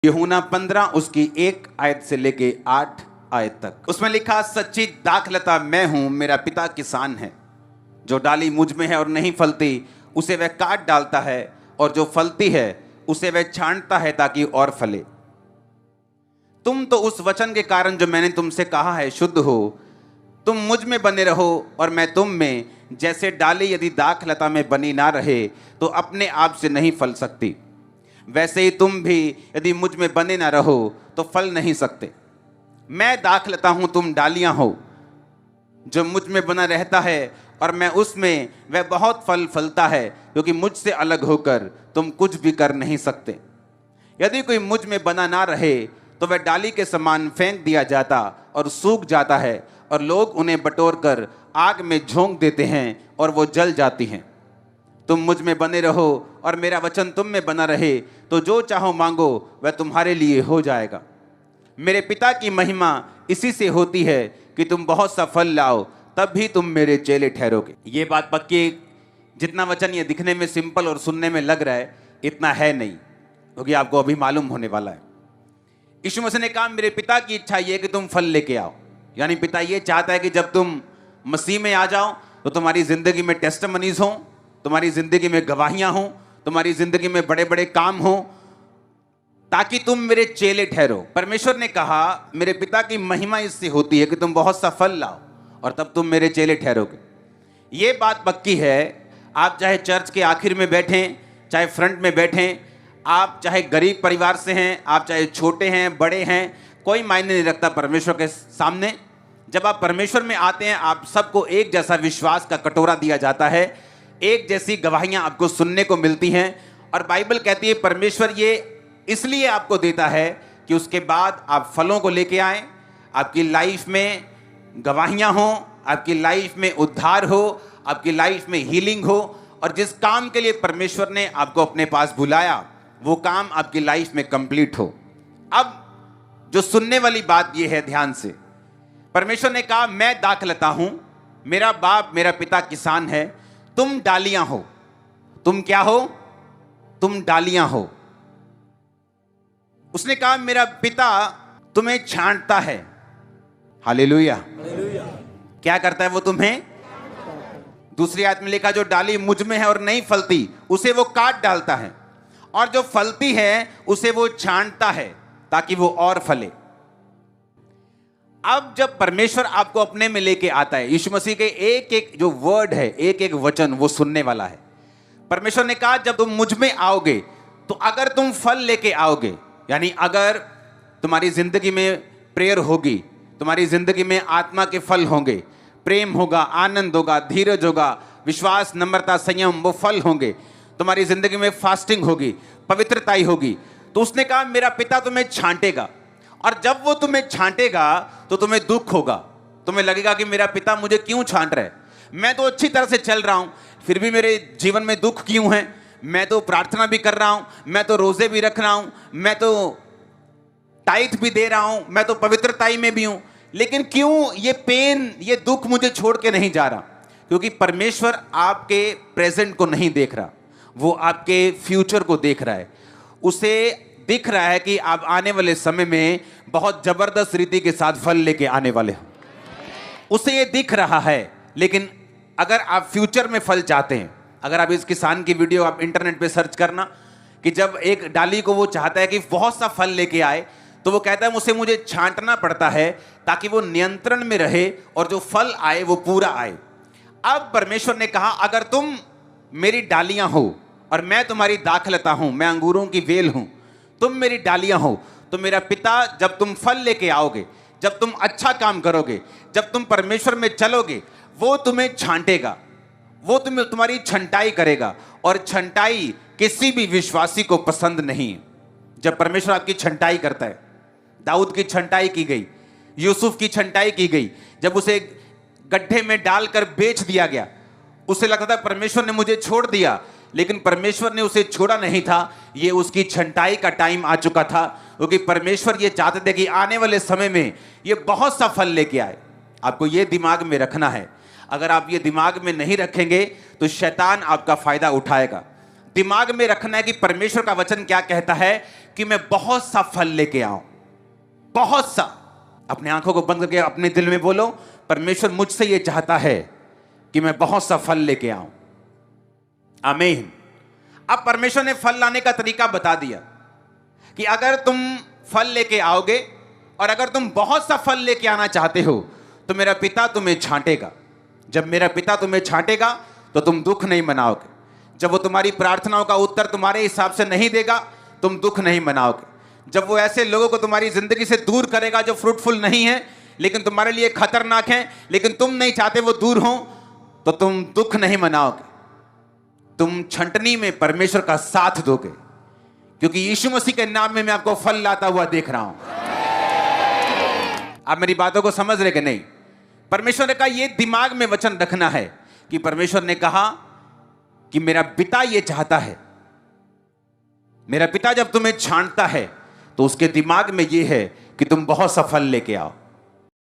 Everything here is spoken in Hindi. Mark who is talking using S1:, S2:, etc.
S1: यूहन्ना 15 उसकी 1 आयत से लेके 8 आयत तक उसमें लिखा, सच्ची दाखलता मैं हूं, मेरा पिता किसान है। जो डाली मुझ में है और नहीं फलती उसे वह काट डालता है, और जो फलती है उसे वह छांटता है ताकि और फले। तुम तो उस वचन के कारण जो मैंने तुमसे कहा है शुद्ध हो। तुम मुझ में बने रहो और मैं तुम में। जैसे डाली यदि दाखलता में बनी ना रहे तो अपने आप से नहीं फल सकती, वैसे ही तुम भी यदि मुझ में बने ना रहो तो फल नहीं सकते। मैं दाखलता हूं, तुम डालियां हो। जो मुझ में बना रहता है और मैं उसमें, वह बहुत फल फलता है, क्योंकि मुझसे अलग होकर तुम कुछ भी कर नहीं सकते। यदि कोई मुझ में बना ना रहे तो वह डाली के समान फेंक दिया जाता और सूख जाता है, और लोग उन्हें बटोर कर आग में झोंक देते हैं और वो जल जाती हैं। तुम मुझ में बने रहो और मेरा वचन तुम में बना रहे, तो जो चाहो मांगो वह तुम्हारे लिए हो जाएगा। मेरे पिता की महिमा इसी से होती है कि तुम बहुत सा फल लाओ, तब भी तुम मेरे चेले ठहरोगे। ये बात पक्की, जितना वचन ये दिखने में सिंपल और सुनने में लग रहा है इतना है नहीं, क्योंकि आपको अभी मालूम होने वाला है। यीशु मसीह ने कहा, मेरे पिता की इच्छा ये है कि तुम फल लेके आओ। यानी पिता ये चाहता है कि जब तुम मसीह में आ जाओ तो तुम्हारी जिंदगी में टेस्टिमनीज हों, तुम्हारी जिंदगी में गवाहियां हों, तुम्हारी जिंदगी में बड़े बड़े काम हों, ताकि तुम मेरे चेले ठहरो। परमेश्वर ने कहा, मेरे पिता की महिमा इससे होती है कि तुम बहुत सा फल लाओ और तब तुम मेरे चेले ठहरोगे। ये बात पक्की है। आप चाहे चर्च के आखिर में बैठें, चाहे फ्रंट में बैठें, आप चाहे गरीब परिवार से हैं, आप चाहे छोटे हैं बड़े हैं, कोई मायने नहीं रखता परमेश्वर के सामने। जब आप परमेश्वर में आते हैं, आप सबको एक जैसा विश्वास का कटोरा दिया जाता है, एक जैसी गवाहियां आपको सुनने को मिलती हैं। और बाइबल कहती है परमेश्वर ये इसलिए आपको देता है कि उसके बाद आप फलों को लेके आएं, आपकी लाइफ में गवाहियां हो, आपकी लाइफ में उद्धार हो, आपकी लाइफ में हीलिंग हो, और जिस काम के लिए परमेश्वर ने आपको अपने पास बुलाया वो काम आपकी लाइफ में कंप्लीट हो। अब जो सुनने वाली बात ये है, ध्यान से, परमेश्वर ने कहा, मैं दाखलता हूं, मेरा बाप मेरा पिता किसान है, तुम डालियां हो। तुम क्या हो? तुम डालियां हो। उसने कहा, मेरा पिता तुम्हें छांटता है। हालेलुया। क्या करता है वो? तुम्हें। दूसरी आयत में लिखा, जो डाली मुझ में है और नहीं फलती उसे वो काट डालता है, और जो फलती है उसे वो छांटता है ताकि वो और फले। अब जब परमेश्वर आपको अपने में लेके आता है, यीशु मसीह के एक एक जो वर्ड है, एक एक वचन वो सुनने वाला है। परमेश्वर ने कहा, जब तुम मुझ में आओगे तो अगर तुम फल लेके आओगे, यानी अगर तुम्हारी जिंदगी में प्रेयर होगी, तुम्हारी जिंदगी में आत्मा के फल होंगे, प्रेम होगा, आनंद होगा, धीरज होगा, विश्वास, नम्रता, संयम, वो फल होंगे, तुम्हारी जिंदगी में फास्टिंग होगी, पवित्रताई होगी, तो उसने कहा, मेरा पिता तुम्हें छांटेगा। और जब वो तुम्हें छांटेगा तो तुम्हें दुख होगा, तुम्हें लगेगा कि मेरा पिता मुझे क्यों छांट रहा है, मैं तो अच्छी तरह से चल रहा हूं, फिर भी मेरे जीवन में दुख क्यों है? मैं तो प्रार्थना भी कर रहा हूं, मैं तो रोजे भी रख रहा हूं, मैं तो टाइट भी दे रहा हूं, मैं तो पवित्रताई में भी हूं, लेकिन क्यों ये पेन, ये दुख मुझे छोड़ के नहीं जा रहा? क्योंकि परमेश्वर आपके प्रेजेंट को नहीं देख रहा, वो आपके फ्यूचर को देख रहा है। उसे दिख रहा है कि आप आने वाले समय में बहुत जबरदस्त रीति के साथ फल लेके आने वाले हो, उसे ये दिख रहा है। लेकिन अगर आप फ्यूचर में फल चाहते हैं, अगर आप इस किसान की वीडियो आप इंटरनेट पे सर्च करना कि जब एक डाली को वो चाहता है कि बहुत सा फल लेके आए, तो वो कहता है मुझे छांटना पड़ता है ताकि वो नियंत्रण में रहे और जो फल आए वो पूरा आए। अब परमेश्वर ने कहा, अगर तुम मेरी डालियां हो और मैं तुम्हारी दाखलता हूं, मैं अंगूरों की वेल हूं, तुम मेरी डालियां हो, तो मेरा पिता जब तुम फल लेके आओगे, जब तुम अच्छा काम करोगे, जब तुम परमेश्वर में चलोगे, वो तुम्हें छांटेगा, वो तुम्हारी छंटाई करेगा। और छंटाई किसी भी विश्वासी को पसंद नहीं है। जब परमेश्वर आपकी छंटाई करता है, दाऊद की छंटाई की गई, यूसुफ की छंटाई की गई, जब उसे गड्ढे में डालकर बेच दिया गया, उसे लगता था परमेश्वर ने मुझे छोड़ दिया, लेकिन परमेश्वर ने उसे छोड़ा नहीं था, ये उसकी छंटाई का टाइम आ चुका था, क्योंकि परमेश्वर ये चाहते थे कि आने वाले समय में ये बहुत सा फल लेके आए। आपको ये दिमाग में रखना है। अगर आप ये दिमाग में नहीं रखेंगे तो शैतान आपका फायदा उठाएगा। दिमाग में रखना है कि परमेश्वर का वचन क्या कहता है कि मैं बहुत सा फल लेके आऊं, बहुत सा। अपने आंखों को बंद करके अपने दिल में बोलो, परमेश्वर मुझसे ये चाहता है कि मैं बहुत सा फल लेके आऊं। आमीन। अब परमेश्वर ने फल लाने का तरीका बता दिया कि अगर तुम फल लेके आओगे और अगर तुम बहुत सा फल लेके आना चाहते हो तो मेरा पिता तुम्हें छांटेगा। जब मेरा पिता तुम्हें छांटेगा तो तुम दुख नहीं मनाओगे। जब वो तुम्हारी प्रार्थनाओं का उत्तर तुम्हारे हिसाब से नहीं देगा, तुम दुख नहीं मनाओगे। जब वो ऐसे लोगों को तुम्हारी जिंदगी से दूर करेगा जो फ्रूटफुल नहीं है लेकिन तुम्हारे लिए खतरनाक है, लेकिन तुम नहीं चाहते वो दूर हो, तो तुम दुख नहीं मनाओगे। तुम छंटनी में परमेश्वर का साथ दोगे, क्योंकि यीशु मसीह के नाम में मैं आपको फल लाता हुआ देख रहा हूं। आप मेरी बातों को समझ रहे कि नहीं? परमेश्वर ने कहा, यह दिमाग में वचन रखना है कि परमेश्वर ने कहा कि मेरा पिता यह चाहता है। मेरा पिता जब तुम्हें छांटता है तो उसके दिमाग में यह है कि तुम बहुत सा फल लेके आओ।